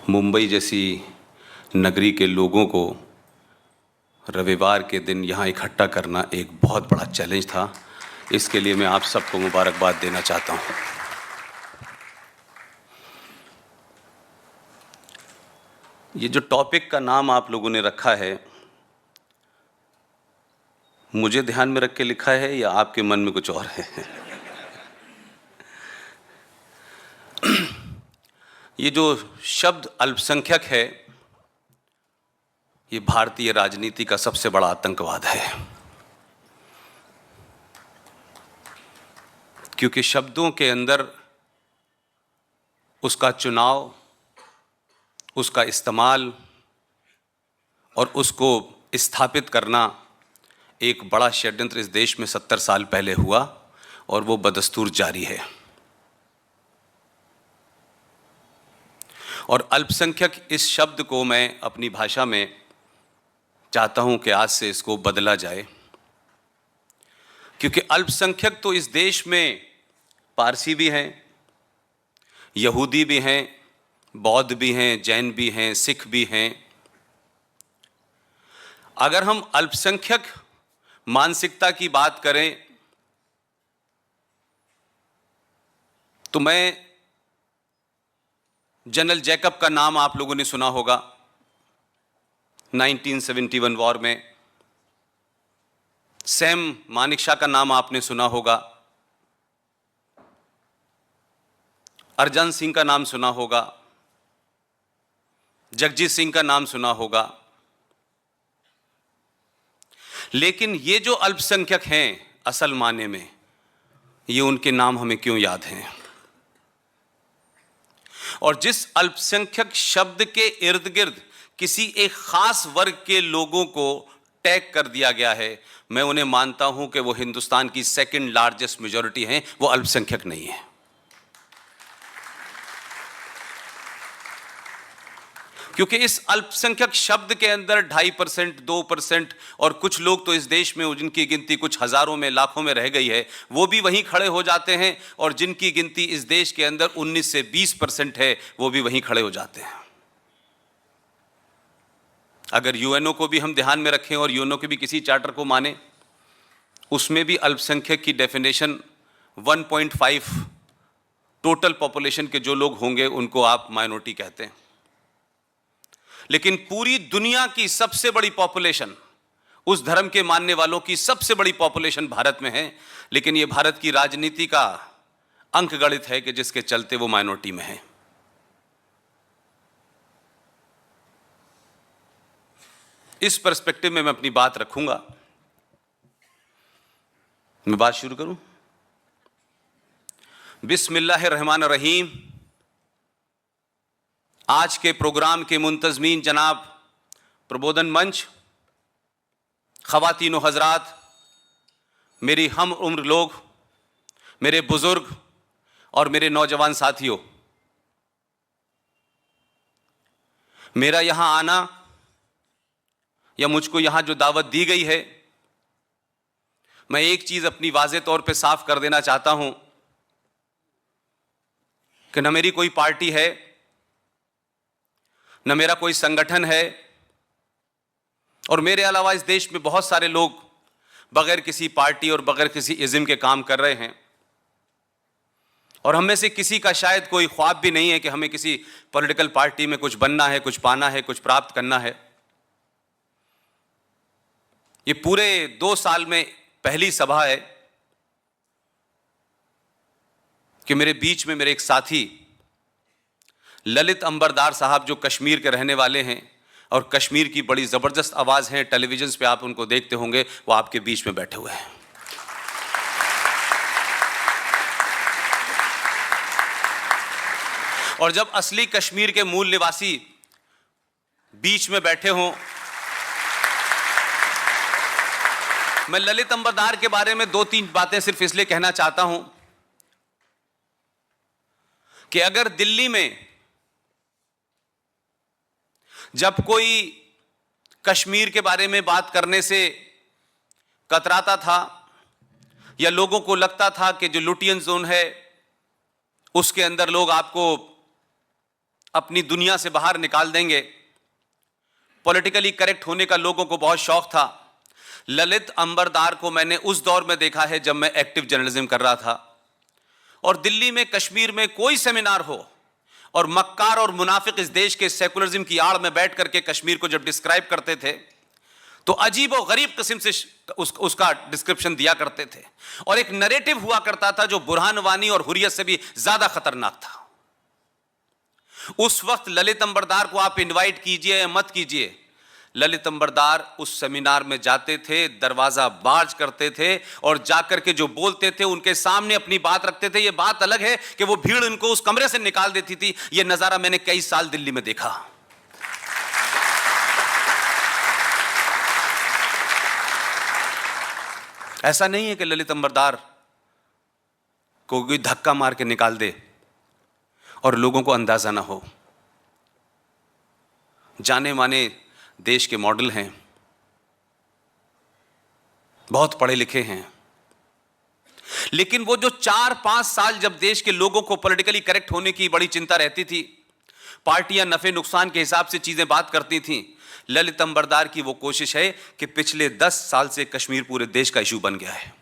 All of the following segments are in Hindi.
मुंबई जैसी नगरी के लोगों को रविवार के दिन यहाँ इकट्ठा करना एक बहुत बड़ा चैलेंज था। इसके लिए मैं आप सबको मुबारकबाद देना चाहता हूँ। ये जो टॉपिक का नाम आप लोगों ने रखा है, मुझे ध्यान में रख के लिखा है या आपके मन में कुछ और है? ये जो शब्द अल्पसंख्यक है, ये भारतीय राजनीति का सबसे बड़ा आतंकवाद है, क्योंकि शब्दों के अंदर उसका चुनाव, उसका इस्तेमाल और उसको स्थापित करना एक बड़ा षड्यंत्र इस देश में 70 साल पहले हुआ और वो बदस्तूर जारी है। और अल्पसंख्यक इस शब्द को मैं अपनी भाषा में चाहता हूं कि आज से इसको बदला जाए, क्योंकि अल्पसंख्यक तो इस देश में पारसी भी हैं, यहूदी भी हैं, बौद्ध भी हैं, जैन भी हैं, सिख भी हैं। अगर हम अल्पसंख्यक मानसिकता की बात करें तो मैं जनरल जैकब का नाम आप लोगों ने सुना होगा। 1971 वॉर में सैम मानेकशॉ का नाम आपने सुना होगा, अर्जन सिंह का नाम सुना होगा, जगजीत सिंह का नाम सुना होगा। लेकिन ये जो अल्पसंख्यक हैं असल माने में, ये उनके नाम हमें क्यों याद हैं? और जिस अल्पसंख्यक शब्द के इर्द गिर्द किसी एक खास वर्ग के लोगों को टैग कर दिया गया है, मैं उन्हें मानता हूं कि वो हिंदुस्तान की सेकंड लार्जेस्ट मेजॉरिटी हैं, वो अल्पसंख्यक नहीं है। क्योंकि इस अल्पसंख्यक शब्द के अंदर 2.5%, 2% और कुछ लोग तो इस देश में जिनकी गिनती कुछ हजारों में, लाखों में रह गई है, वो भी वहीं खड़े हो जाते हैं, और जिनकी गिनती इस देश के अंदर 19 से 20% है, वो भी वहीं खड़े हो जाते हैं। अगर यूएनओ को भी हम ध्यान में रखें और यूएनओ के भी किसी चार्टर को माने, उसमें भी अल्पसंख्यक की डेफिनेशन 1.5 टोटल पॉपुलेशन के जो लोग होंगे उनको आप माइनॉरिटी कहते हैं। लेकिन पूरी दुनिया की सबसे बड़ी पॉपुलेशन, उस धर्म के मानने वालों की सबसे बड़ी पॉपुलेशन भारत में है, लेकिन यह भारत की राजनीति का अंकगणित है कि जिसके चलते वो माइनॉरिटी में है। इस पर्सपेक्टिव में मैं अपनी बात रखूंगा। मैं बात शुरू करूं? बिस्मिल्लाहिर्रहमानिर्रहीम। आज के प्रोग्राम के मुंतजमीन जनाब प्रबोधन मंच, ख़वातीन व हज़रात, मेरी हम उम्र लोग, मेरे बुज़ुर्ग और मेरे नौजवान साथियों, मेरा यहाँ आना या मुझको यहाँ जो दावत दी गई है, मैं एक चीज़ अपनी वाज़े तौर पे साफ कर देना चाहता हूँ कि न मेरी कोई पार्टी है, न मेरा कोई संगठन है, और मेरे अलावा इस देश में बहुत सारे लोग बगैर किसी पार्टी और बगैर किसी इज़्म के काम कर रहे हैं, और हम में से किसी का शायद कोई ख्वाब भी नहीं है कि हमें किसी पॉलिटिकल पार्टी में कुछ बनना है, कुछ पाना है, कुछ प्राप्त करना है। ये पूरे 2 साल में पहली सभा है कि मेरे बीच में मेरे एक साथी ललित अंबरदार साहब, जो कश्मीर के रहने वाले हैं और कश्मीर की बड़ी ज़बरदस्त आवाज़ हैं, टेलीविजन पे आप उनको देखते होंगे, वो आपके बीच में बैठे हुए हैं। और जब असली कश्मीर के मूल निवासी बीच में बैठे हों, मैं ललित अंबरदार के बारे में 2-3 बातें सिर्फ इसलिए कहना चाहता हूं कि अगर दिल्ली में जब कोई कश्मीर के बारे में बात करने से कतराता था या लोगों को लगता था कि जो लुटियन जोन है उसके अंदर लोग आपको अपनी दुनिया से बाहर निकाल देंगे। पॉलिटिकली करेक्ट होने का लोगों को बहुत शौक था। ललित अंबरदार को मैंने उस दौर में देखा है जब मैं एक्टिव जर्नलिज्म कर रहा था, और दिल्ली में, कश्मीर में कोई सेमिनार हो और मक्कार और मुनाफिक इस देश के सेकुलरिज्म की आड़ में बैठ करके कश्मीर को जब डिस्क्राइब करते थे तो अजीब और गरीब किस्म से उसका डिस्क्रिप्शन दिया करते थे, और एक नरेटिव हुआ करता था जो बुरहान वानी और हुर्रियत से भी ज्यादा खतरनाक था। उस वक्त ललित अंबरदार को आप इनवाइट कीजिए या मत कीजिए, ललित अंबरदार उस सेमिनार में जाते थे, दरवाजा बार्ज करते थे और जाकर के जो बोलते थे उनके सामने अपनी बात रखते थे। यह बात अलग है कि वो भीड़ उनको उस कमरे से निकाल देती थी। यह नजारा मैंने कई साल दिल्ली में देखा। ऐसा नहीं है कि ललित अंबरदार को कोई धक्का मार के निकाल दे और लोगों को अंदाजा ना हो। जाने माने देश के मॉडल हैं, बहुत पढ़े लिखे हैं, लेकिन वो जो 4-5 साल जब देश के लोगों को पॉलिटिकली करेक्ट होने की बड़ी चिंता रहती थी, पार्टियां नफे नुकसान के हिसाब से चीजें बात करती थीं, ललित अंबरदार की वो कोशिश है कि पिछले 10 साल से कश्मीर पूरे देश का इशू बन गया है।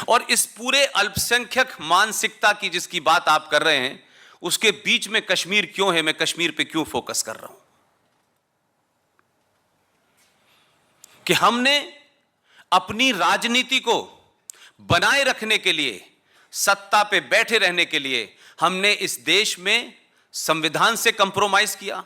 और इस पूरे अल्पसंख्यक मानसिकता की जिसकी बात आप कर रहे हैं, उसके बीच में कश्मीर क्यों है, मैं कश्मीर पे क्यों फोकस कर रहा हूं कि हमने अपनी राजनीति को बनाए रखने के लिए, सत्ता पे बैठे रहने के लिए, हमने इस देश में संविधान से कंप्रोमाइज किया,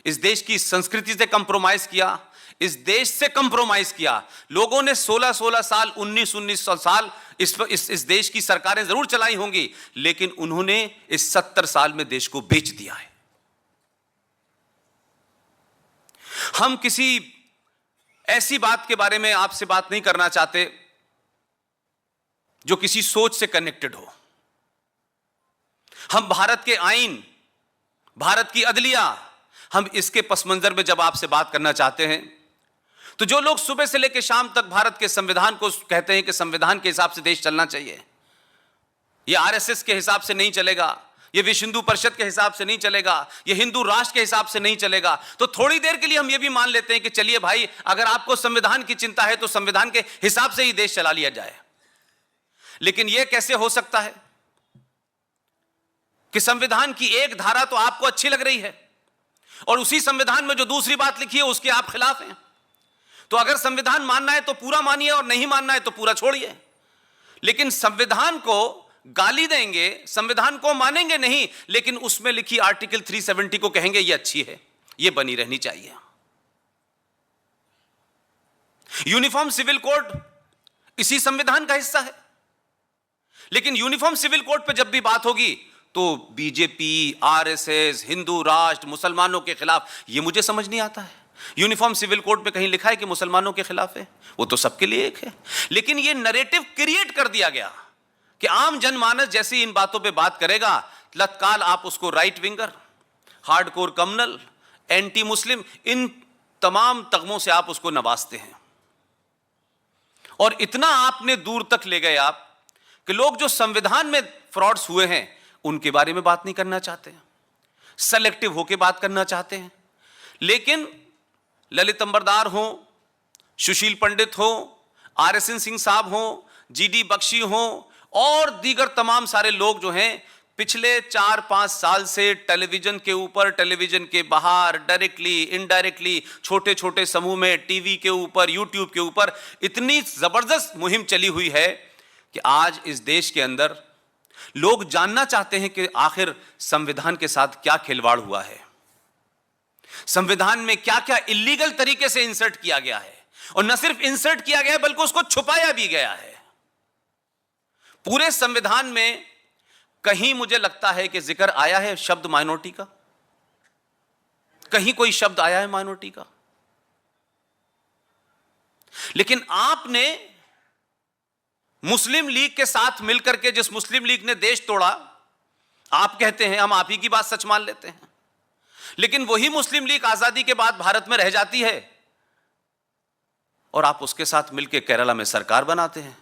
इस देश की संस्कृति से कंप्रोमाइज किया, इस देश से कंप्रोमाइज किया। लोगों ने 16-16 साल, 19-19 साल इस देश की सरकारें जरूर चलाई होंगी, लेकिन उन्होंने इस 70 साल में देश को बेच दिया है। हम किसी ऐसी बात के बारे में आपसे बात नहीं करना चाहते जो किसी सोच से कनेक्टेड हो। हम भारत के आईन, भारत की अदलिया, हम इसके पस मंजर में जब आपसे बात करना चाहते हैं, तो जो लोग सुबह से लेकर शाम तक भारत के संविधान को कहते हैं कि संविधान के हिसाब से देश चलना चाहिए, ये आरएसएस के हिसाब से नहीं चलेगा, ये विश्व हिंदू परिषद के हिसाब से नहीं चलेगा, ये हिंदू राष्ट्र के हिसाब से नहीं चलेगा, तो थोड़ी देर के लिए हम ये भी मान लेते हैं कि चलिए भाई, अगर आपको संविधान की चिंता है तो संविधान के हिसाब से ही देश चला लिया जाए। लेकिन यह कैसे हो सकता है कि संविधान की एक धारा तो आपको अच्छी लग रही है और उसी संविधान में जो दूसरी बात लिखी है उसके आप खिलाफ हैं। तो अगर संविधान मानना है तो पूरा मानिए और नहीं मानना है तो पूरा छोड़िए। लेकिन संविधान को गाली देंगे, संविधान को मानेंगे नहीं, लेकिन उसमें लिखी आर्टिकल 370 को कहेंगे ये अच्छी है, ये बनी रहनी चाहिए। यूनिफॉर्म सिविल कोड इसी संविधान का हिस्सा है, लेकिन यूनिफॉर्म सिविल कोड पे जब भी बात होगी तो बीजेपी, आरएसएस, हिंदू राष्ट्र, मुसलमानों के खिलाफ, ये मुझे समझ नहीं आता है। यूनिफॉर्म सिविल कोड पे कहीं लिखा है कि मुसलमानों के खिलाफ है? वो तो सबके लिए एक है। लेकिन ये नैरेटिव क्रिएट कर दिया गया कि आम जनमानस जैसे इन बातों पे बात करेगा, तत्काल आप उसको right winger, hardcore communal, anti Muslim, इन तमाम तगमों से आप उसको नवाजते हैं। और इतना आपने दूर तक ले गए आप कि लोग जो संविधान में फ्रॉड्स हुए हैं उनके बारे में बात नहीं करना चाहते हैं, सेलेक्टिव होकर बात करना चाहते हैं। लेकिन ललित अंबरदार हो, सुशील पंडित हो, आरएसएन सिंह साहब हो, जीडी बख्शी हो और दीगर तमाम सारे लोग जो हैं, पिछले 4-5 साल से टेलीविजन के ऊपर, टेलीविजन के बाहर, डायरेक्टली, इनडायरेक्टली, छोटे छोटे समूह में, टीवी के ऊपर, यूट्यूब के ऊपर इतनी जबरदस्त मुहिम चली हुई है कि आज इस देश के अंदर लोग जानना चाहते हैं कि आखिर संविधान के साथ क्या खिलवाड़ हुआ है, संविधान में क्या क्या इलीगल तरीके से इंसर्ट किया गया है, और न सिर्फ इंसर्ट किया गया है बल्कि उसको छुपाया भी गया है। पूरे संविधान में कहीं मुझे लगता है कि जिक्र आया है शब्द माइनॉरिटी का, कहीं कोई शब्द आया है माइनॉरिटी का। लेकिन आपने मुस्लिम लीग के साथ मिलकर के, जिस मुस्लिम लीग ने देश तोड़ा, आप कहते हैं हम आप ही की बात सच मान लेते हैं, लेकिन वही मुस्लिम लीग आजादी के बाद भारत में रह जाती है और आप उसके साथ मिलकर केरला में सरकार बनाते हैं।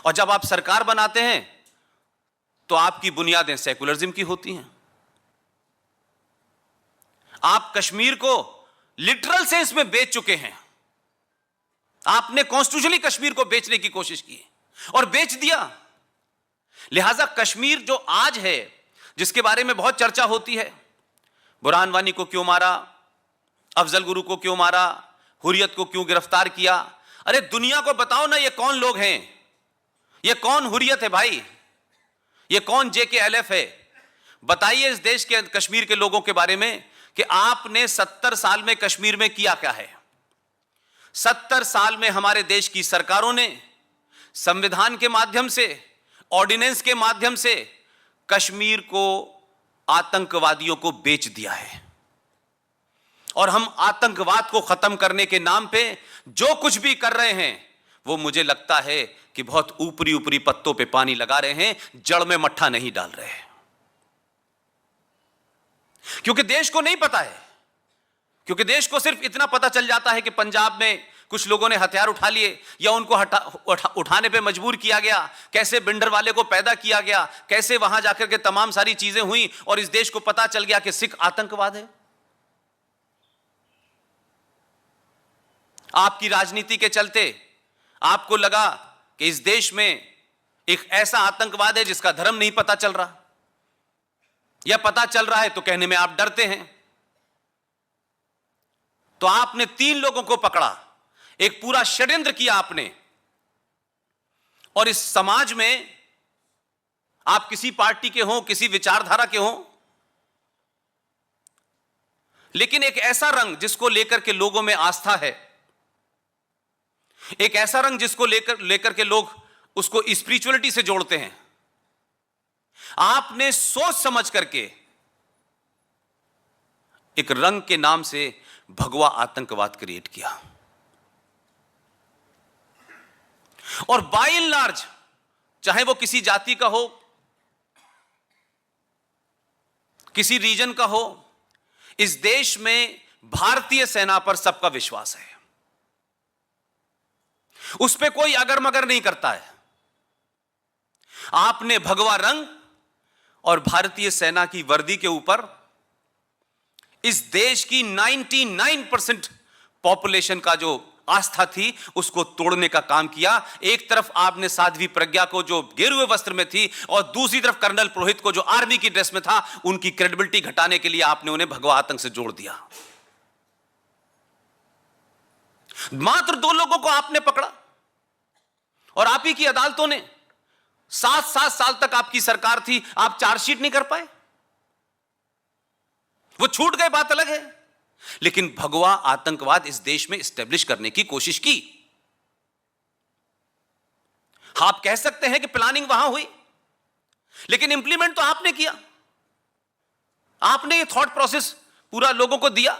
और जब आप सरकार बनाते हैं तो आपकी बुनियादें सेकुलरिज्म की होती हैं। आप कश्मीर को लिटरल सेंस में बेच चुके हैं। आपने कॉन्स्टिट्यूशनली कश्मीर को बेचने की कोशिश की और बेच दिया। लिहाजा कश्मीर जो आज है, जिसके बारे में बहुत चर्चा होती है, बुरहान वानी को क्यों मारा, अफजल गुरु को क्यों मारा, हुर्रियत को क्यों गिरफ्तार किया, अरे दुनिया को बताओ ना ये कौन लोग हैं, ये कौन हुर्रियत है भाई, ये कौन JKLF है। बताइए इस देश के कश्मीर के लोगों के बारे में कि आपने 70 साल में कश्मीर में किया क्या है। 70 साल में हमारे देश की सरकारों ने संविधान के माध्यम से, ऑर्डिनेंस के माध्यम से कश्मीर को आतंकवादियों को बेच दिया है। और हम आतंकवाद को खत्म करने के नाम पे जो कुछ भी कर रहे हैं वो मुझे लगता है कि बहुत ऊपरी ऊपरी पत्तों पे पानी लगा रहे हैं, जड़ में मट्ठा नहीं डाल रहे हैं। क्योंकि देश को नहीं पता है, क्योंकि देश को सिर्फ इतना पता चल जाता है कि पंजाब में कुछ लोगों ने हथियार उठा लिए या उनको उठाने पे मजबूर किया गया, कैसे बिंडर वाले को पैदा किया गया, कैसे वहां जाकर के तमाम सारी चीजें हुई और इस देश को पता चल गया कि सिख आतंकवाद है। आपकी राजनीति के चलते आपको लगा कि इस देश में एक ऐसा आतंकवाद है जिसका धर्म नहीं पता चल रहा, या पता चल रहा है तो कहने में आप डरते हैं। तो आपने 3 लोगों को पकड़ा, एक पूरा षड्यंत्र किया आपने। और इस समाज में आप किसी पार्टी के हों, किसी विचारधारा के हों, लेकिन एक ऐसा रंग जिसको लेकर के लोगों में आस्था है, एक ऐसा रंग जिसको लेकर के लोग उसको स्पिरिचुअलिटी से जोड़ते हैं, आपने सोच समझ करके एक रंग के नाम से भगवा आतंकवाद क्रिएट किया। और बाय एंड लार्ज, चाहे वो किसी जाति का हो, किसी रीजन का हो, इस देश में भारतीय सेना पर सबका विश्वास है। उस पे कोई अगर मगर नहीं करता है। आपने भगवा रंग और भारतीय सेना की वर्दी के ऊपर इस देश की 99% पॉपुलेशन का जो आस्था थी उसको तोड़ने का काम किया। एक तरफ आपने साध्वी प्रज्ञा को जो गेरुए वस्त्र में थी और दूसरी तरफ कर्नल पुरोहित को जो आर्मी की ड्रेस में था, उनकी क्रेडिबिलिटी घटाने के लिए आपने उन्हें भगवा आतंक से जोड़ दिया। मात्र 2 लोगों को आपने पकड़ा और आप ही की अदालतों ने 7 साल तक आपकी सरकार थी, आप चार्जशीट नहीं कर पाए। वो छूट गए, बात अलग है, लेकिन भगवा आतंकवाद इस देश में स्टैब्लिश करने की कोशिश की। आप कह सकते हैं कि प्लानिंग वहां हुई, लेकिन इंप्लीमेंट तो आपने किया। आपने ये थॉट प्रोसेस पूरा लोगों को दिया।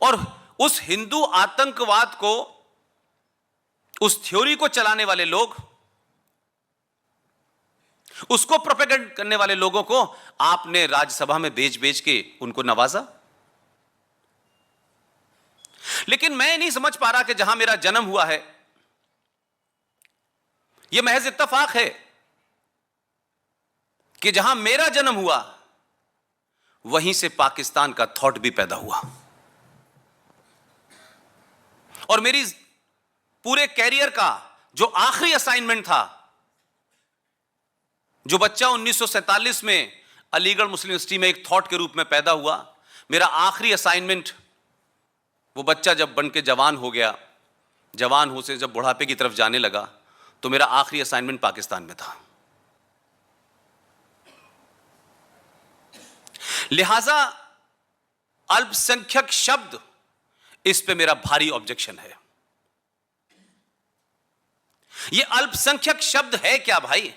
और उस हिंदू आतंकवाद को, उस थ्योरी को चलाने वाले लोग, उसको प्रोपेगेंड करने वाले लोगों को आपने राज्यसभा में बेच के उनको नवाजा। लेकिन मैं नहीं समझ पा रहा कि जहां मेरा जन्म हुआ है, यह महज इत्तेफाक है कि जहां मेरा जन्म हुआ वहीं से पाकिस्तान का थॉट भी पैदा हुआ। और मेरी पूरे कैरियर का जो आखिरी असाइनमेंट था, जो बच्चा 1947 में अलीगढ़ मुस्लिम यूनिवर्सिटी में एक थॉट के रूप में पैदा हुआ, मेरा आखिरी असाइनमेंट, वो बच्चा जब बन के जवान हो गया, जवान हो से जब बुढ़ापे की तरफ जाने लगा, तो मेरा आखिरी असाइनमेंट पाकिस्तान में था। लिहाजा अल्पसंख्यक शब्द, इस पे मेरा भारी ऑब्जेक्शन है। ये अल्पसंख्यक शब्द है क्या भाई?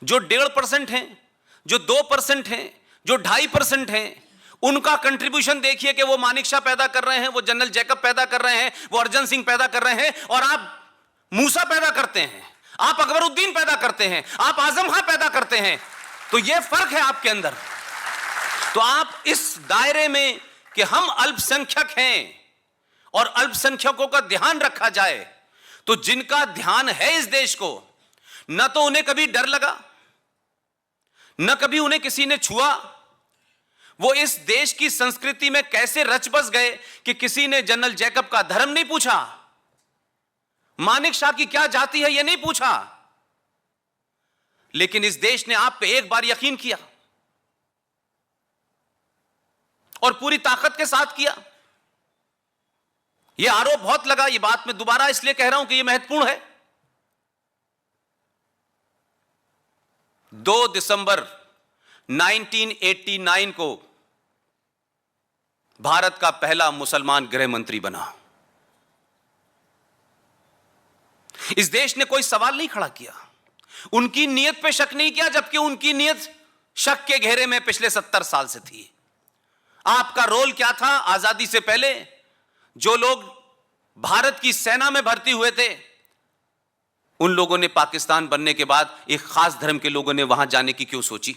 जो 1.5% हैं, जो 2% हैं, जो 2.5% हैं, उनका कंट्रीब्यूशन देखिए कि वो मानिक शाह पैदा कर रहे हैं, वो जनरल जैकब पैदा कर रहे हैं, वो अर्जन सिंह पैदा कर रहे हैं, और आप मूसा पैदा करते हैं, आप अकबरुद्दीन पैदा करते हैं, आप आजम खां पैदा करते हैं। तो ये फर्क है आपके अंदर। तो आप इस दायरे में कि हम अल्पसंख्यक हैं और अल्पसंख्यकों का ध्यान रखा जाए, तो जिनका ध्यान है इस देश को, न तो उन्हें कभी डर लगा, न कभी उन्हें किसी ने छुआ। वो इस देश की संस्कृति में कैसे रच बस गए कि किसी ने जनरल जैकब का धर्म नहीं पूछा, मानिक शाह की क्या जाति है यह नहीं पूछा, लेकिन इस देश ने आप पे एक बार यकीन किया और पूरी ताकत के साथ किया। यह आरोप बहुत लगा, यह बात मैं दोबारा इसलिए कह रहा हूं कि यह महत्वपूर्ण है। 2 दिसंबर 1989 को भारत का पहला मुसलमान गृह मंत्री बना। इस देश ने कोई सवाल नहीं खड़ा किया, उनकी नीयत पे शक नहीं किया, जबकि उनकी नीयत शक के घेरे में पिछले 70 साल से थी। आपका रोल क्या था? आजादी से पहले जो लोग भारत की सेना में भर्ती हुए थे, उन लोगों ने पाकिस्तान बनने के बाद एक खास धर्म के लोगों ने वहां जाने की क्यों सोची?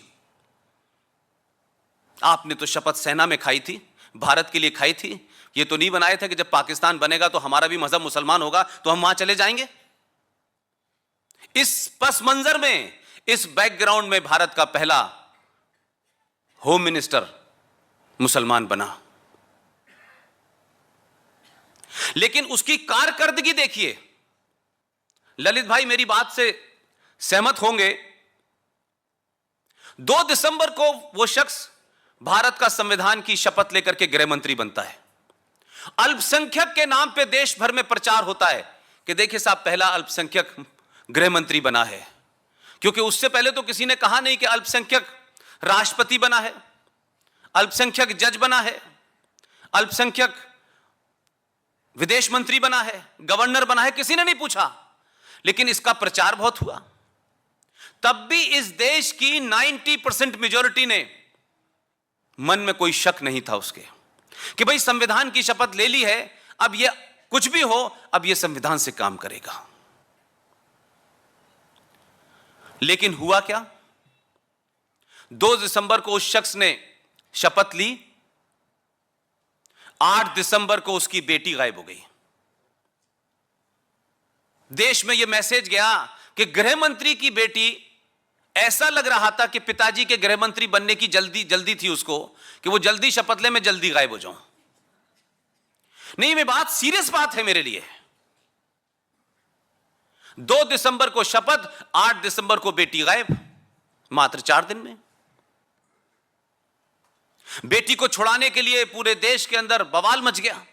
आपने तो शपथ सेना में खाई थी, भारत के लिए खाई थी। ये तो नहीं बनाया था कि जब पाकिस्तान बनेगा तो हमारा भी मजहब मुसलमान होगा तो हम वहां चले जाएंगे। इस पस मंजर में, इस बैकग्राउंड में भारत का पहला होम मिनिस्टर मुसलमान बना। लेकिन उसकी कारकर्दगी देखिए। ललित भाई मेरी बात से सहमत होंगे। 2 दिसंबर को वो शख्स भारत का संविधान की शपथ लेकर के गृह मंत्री बनता है। अल्पसंख्यक के नाम पे देश भर में प्रचार होता है कि देखिए साहब पहला अल्पसंख्यक गृह मंत्री बना है, क्योंकि उससे पहले तो किसी ने कहा नहीं कि अल्पसंख्यक राष्ट्रपति बना है, अल्पसंख्यक जज बना है, अल्पसंख्यक विदेश मंत्री बना है, गवर्नर बना है, किसी ने नहीं पूछा। लेकिन इसका प्रचार बहुत हुआ। तब भी इस देश की 90% मेजॉरिटी ने, मन में कोई शक नहीं था उसके कि भाई संविधान की शपथ ले ली है, अब ये कुछ भी हो, अब ये संविधान से काम करेगा। लेकिन हुआ क्या? 2 दिसंबर को उस शख्स ने शपथ ली, 8 दिसंबर को उसकी बेटी गायब हो गई। देश में यह मैसेज गया कि गृह मंत्री की बेटी, ऐसा लग रहा था कि पिताजी के गृह मंत्री बनने की जल्दी थी उसको, कि वो जल्दी शपथ ले, मैं जल्दी गायब हो जाऊं। नहीं, मैं बात सीरियस बात है मेरे लिए। 2 दिसंबर को शपथ, 8 दिसंबर को बेटी गायब, मात्र 4 दिन में। बेटी को छुड़ाने के लिए पूरे देश के अंदर बवाल मच गया।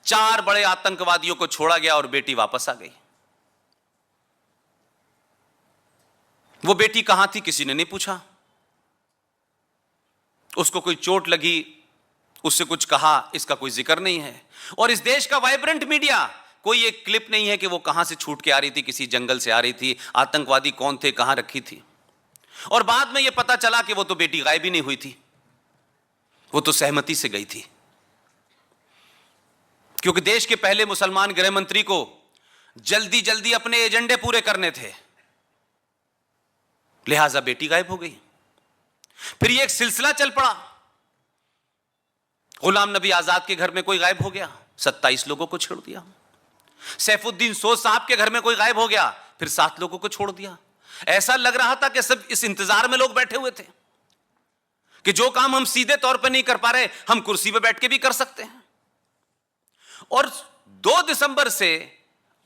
4 बड़े आतंकवादियों को छोड़ा गया और बेटी वापस आ गई। वो बेटी कहां थी किसी ने नहीं पूछा। उसको कोई चोट लगी, उससे कुछ कहा, इसका कोई जिक्र नहीं है। और इस देश का वाइब्रेंट मीडिया, कोई एक क्लिप नहीं है कि वो कहां से छूट के आ रही थी, किसी जंगल से आ रही थी, आतंकवादी कौन थे, कहां रखी थी। और बाद में यह पता चला कि वो तो बेटी गायब ही नहीं हुई थी, वो तो सहमति से गई थी। क्योंकि देश के पहले मुसलमान गृह मंत्री को जल्दी जल्दी अपने एजेंडे पूरे करने थे, लिहाजा बेटी गायब हो गई। फिर ये एक सिलसिला चल पड़ा। गुलाम नबी आजाद के घर में कोई गायब हो गया, 27 लोगों को छोड़ दिया। सैफुद्दीन सोज साहब के घर में कोई गायब हो गया, फिर 7 लोगों को छोड़ दिया। ऐसा लग रहा था कि सब इस इंतजार में लोग बैठे हुए थे कि जो काम हम सीधे तौर पर नहीं कर पा रहे, हम कुर्सी पर बैठ के भी कर सकते हैं। और 2 दिसंबर से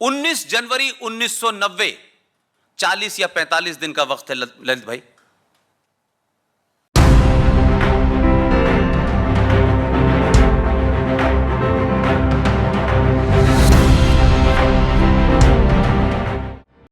19 जनवरी 1990, 40 या 45 दिन का वक्त है ललित भाई,